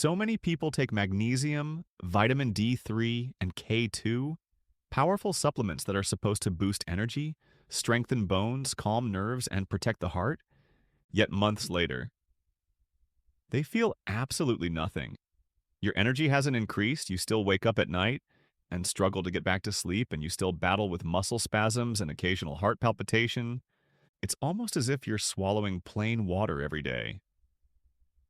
So many people take magnesium, vitamin D3, and K2, powerful supplements that are supposed to boost energy, strengthen bones, calm nerves, and protect the heart, yet months later, they feel absolutely nothing. Your energy hasn't increased, you still wake up at night and struggle to get back to sleep, and you still battle with muscle spasms and occasional heart palpitation. It's almost as if you're swallowing plain water every day.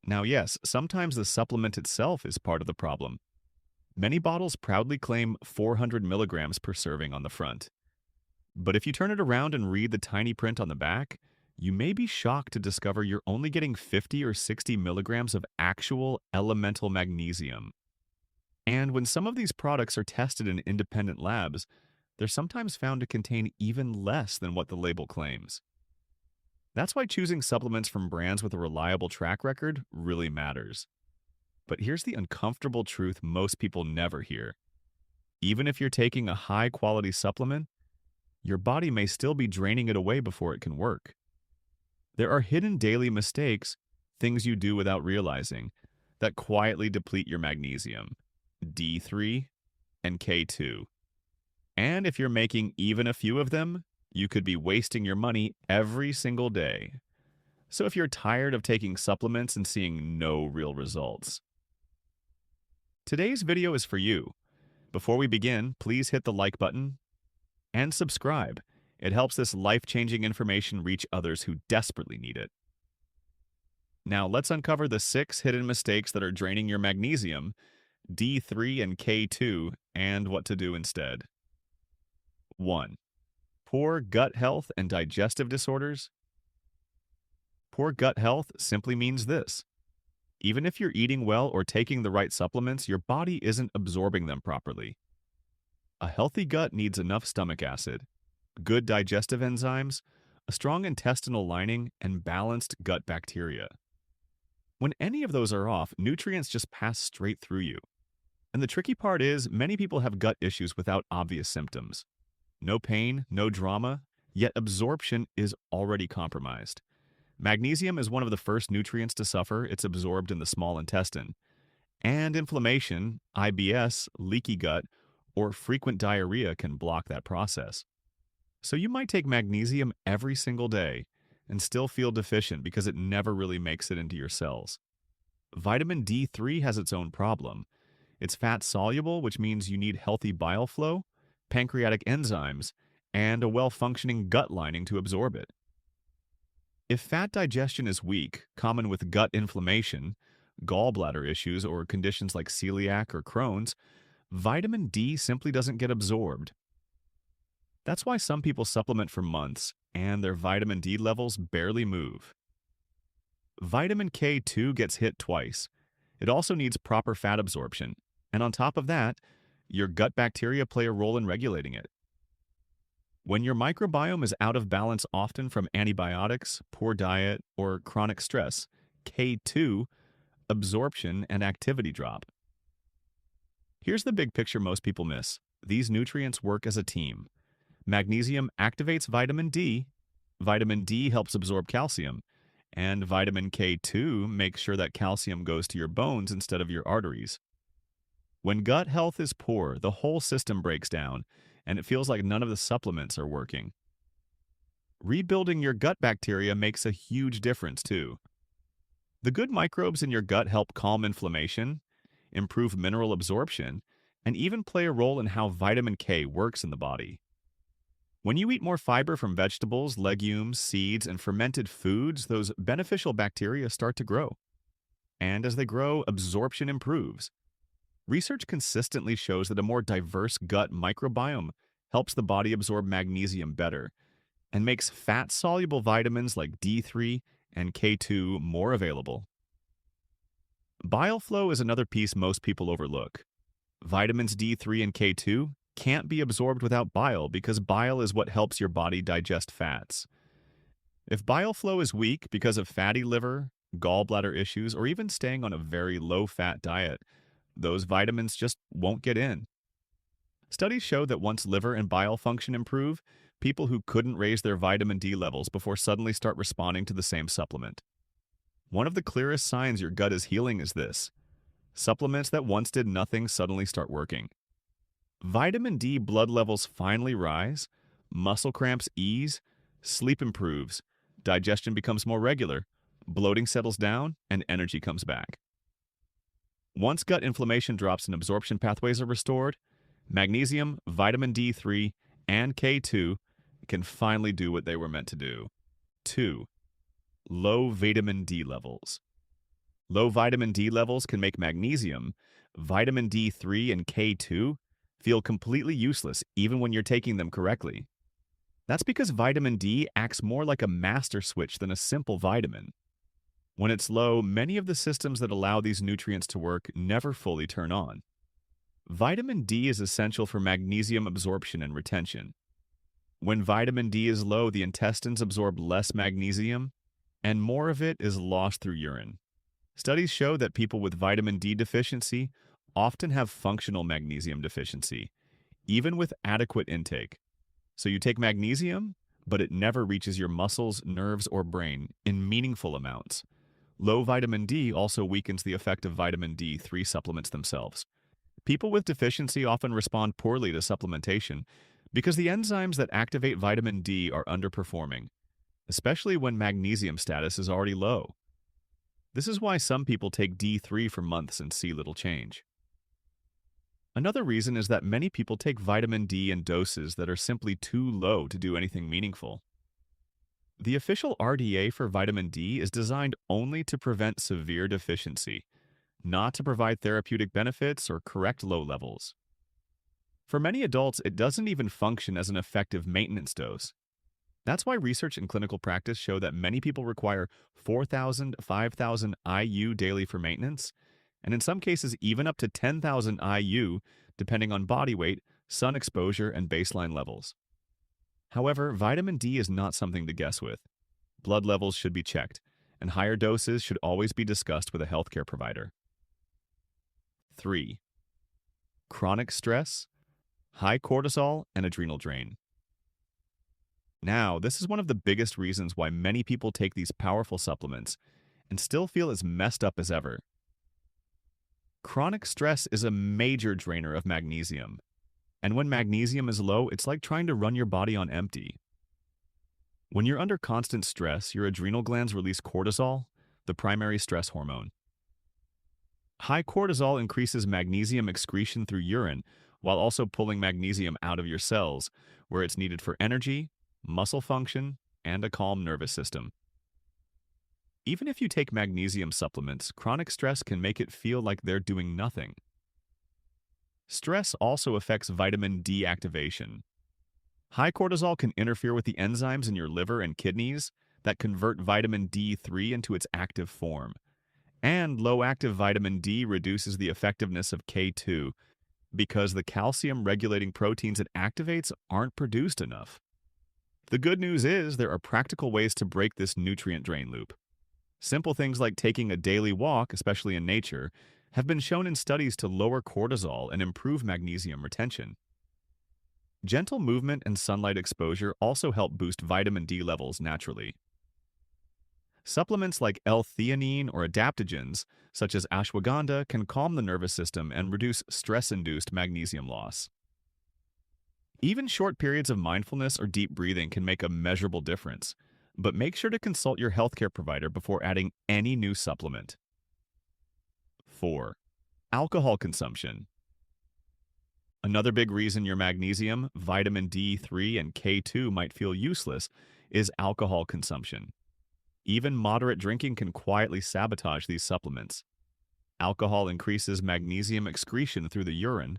Now, yes, sometimes the supplement itself is part of the problem. Many bottles proudly claim 400 milligrams per serving on the front. But if you turn it around and read the tiny print on the back, you may be shocked to discover you're only getting 50 or 60 milligrams of actual elemental magnesium. And when some of these products are tested in independent labs, they're sometimes found to contain even less than what the label claims. That's why choosing supplements from brands with a reliable track record really matters. But here's the uncomfortable truth most people never hear. Even if you're taking a high-quality supplement, your body may still be draining it away before it can work. There are hidden daily mistakes, things you do without realizing, that quietly deplete your magnesium, D3 and K2. And if you're making even a few of them, you could be wasting your money every single day. So if you're tired of taking supplements and seeing no real results, today's video is for you. Before we begin, please hit the like button and subscribe. It helps this life-changing information reach others who desperately need it. Now let's uncover the 6 hidden mistakes that are draining your magnesium, D3 and K2, and what to do instead. 1. Poor gut health and digestive disorders. Poor gut health simply means this. Even if you're eating well or taking the right supplements, your body isn't absorbing them properly. A healthy gut needs enough stomach acid, good digestive enzymes, a strong intestinal lining, and balanced gut bacteria. When any of those are off, nutrients just pass straight through you. And the tricky part is, many people have gut issues without obvious symptoms. No pain, no drama, yet absorption is already compromised. Magnesium is one of the first nutrients to suffer. It's absorbed in the small intestine. And inflammation, IBS, leaky gut, or frequent diarrhea can block that process. So you might take magnesium every single day and still feel deficient because it never really makes it into your cells. Vitamin D3 has its own problem. It's fat-soluble, which means you need healthy bile flow, pancreatic enzymes, and a well-functioning gut lining to absorb it. If fat digestion is weak, common with gut inflammation, gallbladder issues, or conditions like celiac or Crohn's, vitamin D simply doesn't get absorbed. That's why some people supplement for months, and their vitamin D levels barely move. Vitamin K2 gets hit twice. It also needs proper fat absorption, and on top of that, your gut bacteria play a role in regulating it. When your microbiome is out of balance, often from antibiotics, poor diet, or chronic stress, K2, absorption and activity drop. Here's the big picture most people miss. These nutrients work as a team. Magnesium activates vitamin D helps absorb calcium, and vitamin K2 makes sure that calcium goes to your bones instead of your arteries. When gut health is poor, the whole system breaks down, and it feels like none of the supplements are working. Rebuilding your gut bacteria makes a huge difference, too. The good microbes in your gut help calm inflammation, improve mineral absorption, and even play a role in how vitamin K works in the body. When you eat more fiber from vegetables, legumes, seeds, and fermented foods, those beneficial bacteria start to grow. And as they grow, absorption improves. Research consistently shows that a more diverse gut microbiome helps the body absorb magnesium better and makes fat-soluble vitamins like D3 and K2 more available. Bile flow is another piece most people overlook. Vitamins D3 and K2 can't be absorbed without bile because bile is what helps your body digest fats. If bile flow is weak because of fatty liver, gallbladder issues, or even staying on a very low-fat diet, those vitamins just won't get in. Studies show that once liver and bile function improve, people who couldn't raise their vitamin D levels before suddenly start responding to the same supplement. One of the clearest signs your gut is healing is this. Supplements that once did nothing suddenly start working. Vitamin D blood levels finally rise, muscle cramps ease, sleep improves, digestion becomes more regular, bloating settles down, and energy comes back. Once gut inflammation drops and absorption pathways are restored, magnesium, vitamin D3, and K2 can finally do what they were meant to do. 2. Low vitamin D levels. Low vitamin D levels can make magnesium, vitamin D3, and K2 feel completely useless even when you're taking them correctly. That's because vitamin D acts more like a master switch than a simple vitamin. When it's low, many of the systems that allow these nutrients to work never fully turn on. Vitamin D is essential for magnesium absorption and retention. When vitamin D is low, the intestines absorb less magnesium, and more of it is lost through urine. Studies show that people with vitamin D deficiency often have functional magnesium deficiency, even with adequate intake. So you take magnesium, but it never reaches your muscles, nerves, or brain in meaningful amounts. Low vitamin D also weakens the effect of vitamin D3 supplements themselves. People with deficiency often respond poorly to supplementation because the enzymes that activate vitamin D are underperforming, especially when magnesium status is already low. This is why some people take D3 for months and see little change. Another reason is that many people take vitamin D in doses that are simply too low to do anything meaningful. The official RDA for vitamin D is designed only to prevent severe deficiency, not to provide therapeutic benefits or correct low levels. For many adults, it doesn't even function as an effective maintenance dose. That's why research and clinical practice show that many people require 4,000 to 5,000 IU daily for maintenance, and in some cases even up to 10,000 IU depending on body weight, sun exposure, and baseline levels. However, vitamin D is not something to guess with. Blood levels should be checked, and higher doses should always be discussed with a healthcare provider. 3. Chronic stress, high cortisol, and adrenal drain. Now, this is one of the biggest reasons why many people take these powerful supplements and still feel as messed up as ever. Chronic stress is a major drainer of magnesium, and when magnesium is low, it's like trying to run your body on empty. When you're under constant stress, your adrenal glands release cortisol, the primary stress hormone. High cortisol increases magnesium excretion through urine, while also pulling magnesium out of your cells, where it's needed for energy, muscle function, and a calm nervous system. Even if you take magnesium supplements, chronic stress can make it feel like they're doing nothing. Stress also affects vitamin D activation. High cortisol can interfere with the enzymes in your liver and kidneys that convert vitamin D3 into its active form. And low-active vitamin D reduces the effectiveness of K2 because the calcium-regulating proteins it activates aren't produced enough. The good news is there are practical ways to break this nutrient drain loop. Simple things like taking a daily walk, especially in nature, have been shown in studies to lower cortisol and improve magnesium retention. Gentle movement and sunlight exposure also help boost vitamin D levels naturally. Supplements like L-theanine or adaptogens, such as ashwagandha, can calm the nervous system and reduce stress-induced magnesium loss. Even short periods of mindfulness or deep breathing can make a measurable difference, but make sure to consult your healthcare provider before adding any new supplement. 4. Alcohol consumption. Another big reason your magnesium, vitamin D3, and K2 might feel useless is alcohol consumption. Even moderate drinking can quietly sabotage these supplements. Alcohol increases magnesium excretion through the urine,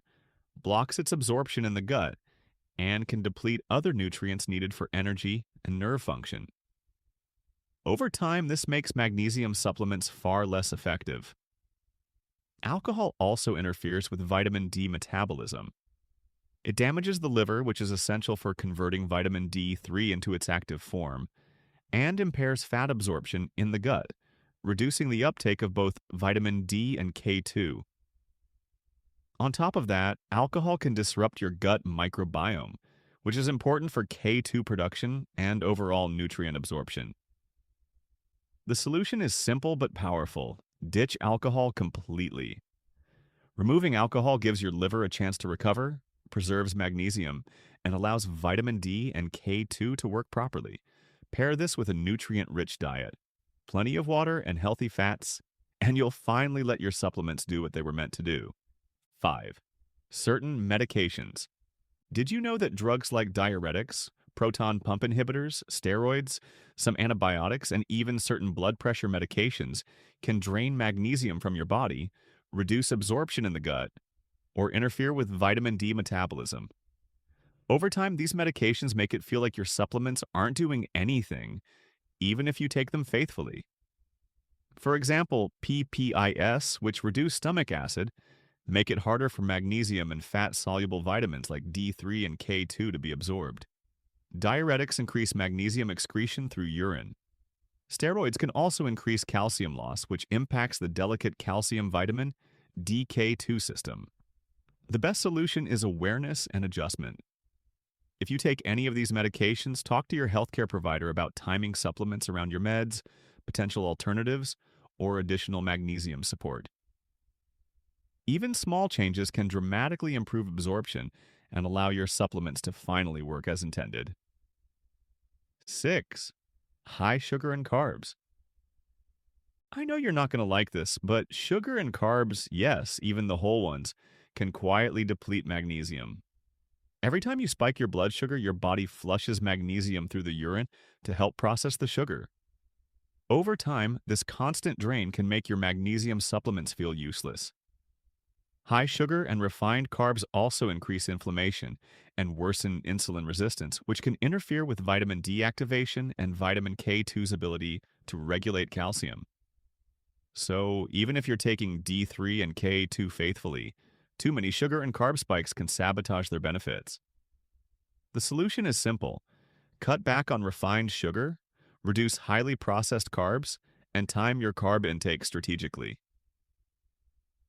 blocks its absorption in the gut, and can deplete other nutrients needed for energy and nerve function. Over time, this makes magnesium supplements far less effective. Alcohol also interferes with vitamin D metabolism. It damages the liver, which is essential for converting vitamin D3 into its active form, and impairs fat absorption in the gut, reducing the uptake of both vitamin D and K2. On top of that, alcohol can disrupt your gut microbiome, which is important for K2 production and overall nutrient absorption. The solution is simple but powerful. Ditch alcohol completely. Removing alcohol gives your liver a chance to recover, preserves magnesium, and allows vitamin D and K2 to work properly. Pair this with a nutrient-rich diet, plenty of water and healthy fats, and you'll finally let your supplements do what they were meant to do. 5. Certain medications. Did you know that drugs like diuretics, proton pump inhibitors, steroids, some antibiotics, and even certain blood pressure medications can drain magnesium from your body, reduce absorption in the gut, or interfere with vitamin D metabolism? Over time, these medications make it feel like your supplements aren't doing anything, even if you take them faithfully. For example, PPIs, which reduce stomach acid, make it harder for magnesium and fat-soluble vitamins like D3 and K2 to be absorbed. Diuretics increase magnesium excretion through urine. Steroids can also increase calcium loss, which impacts the delicate calcium vitamin DK2 system. The best solution is awareness and adjustment. If you take any of these medications, talk to your healthcare provider about timing supplements around your meds, potential alternatives, or additional magnesium support. Even small changes can dramatically improve absorption and allow your supplements to finally work as intended. 6. High sugar and carbs. I know you're not going to like this, but sugar and carbs, yes, even the whole ones, can quietly deplete magnesium. Every time you spike your blood sugar, your body flushes magnesium through the urine to help process the sugar. Over time, this constant drain can make your magnesium supplements feel useless. High sugar and refined carbs also increase inflammation and worsen insulin resistance, which can interfere with vitamin D activation and vitamin K2's ability to regulate calcium. So, even if you're taking D3 and K2 faithfully, too many sugar and carb spikes can sabotage their benefits. The solution is simple. Cut back on refined sugar, reduce highly processed carbs, and time your carb intake strategically.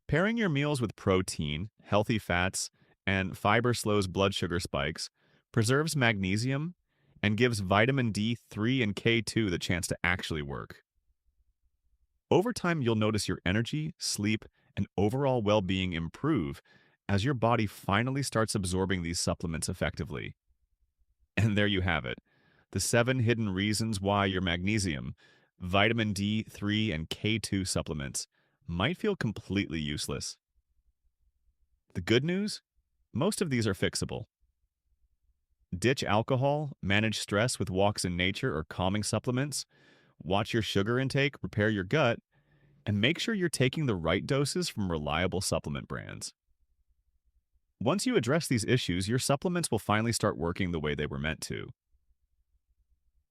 Pairing your meals with protein, healthy fats, and fiber slows blood sugar spikes, preserves magnesium, and gives vitamin D3 and K2 the chance to actually work. Over time, you'll notice your energy, sleep, and overall well-being improve as your body finally starts absorbing these supplements effectively. And there you have it, the 7 hidden reasons why your magnesium, vitamin D3, and K2 supplements might feel completely useless. The good news? Most of these are fixable. Ditch alcohol, manage stress with walks in nature or calming supplements, watch your sugar intake, repair your gut, and make sure you're taking the right doses from reliable supplement brands. Once you address these issues, your supplements will finally start working the way they were meant to.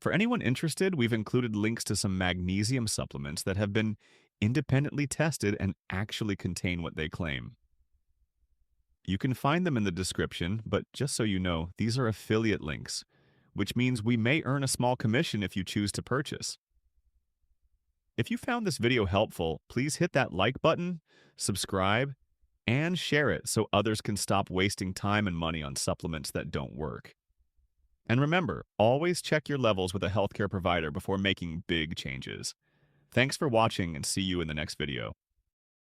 For anyone interested, we've included links to some magnesium supplements that have been independently tested and actually contain what they claim. You can find them in the description, but just so you know, these are affiliate links, which means we may earn a small commission if you choose to purchase. If you found this video helpful, please hit that like button, subscribe, and share it so others can stop wasting time and money on supplements that don't work. And remember, always check your levels with a healthcare provider before making big changes. Thanks for watching and see you in the next video.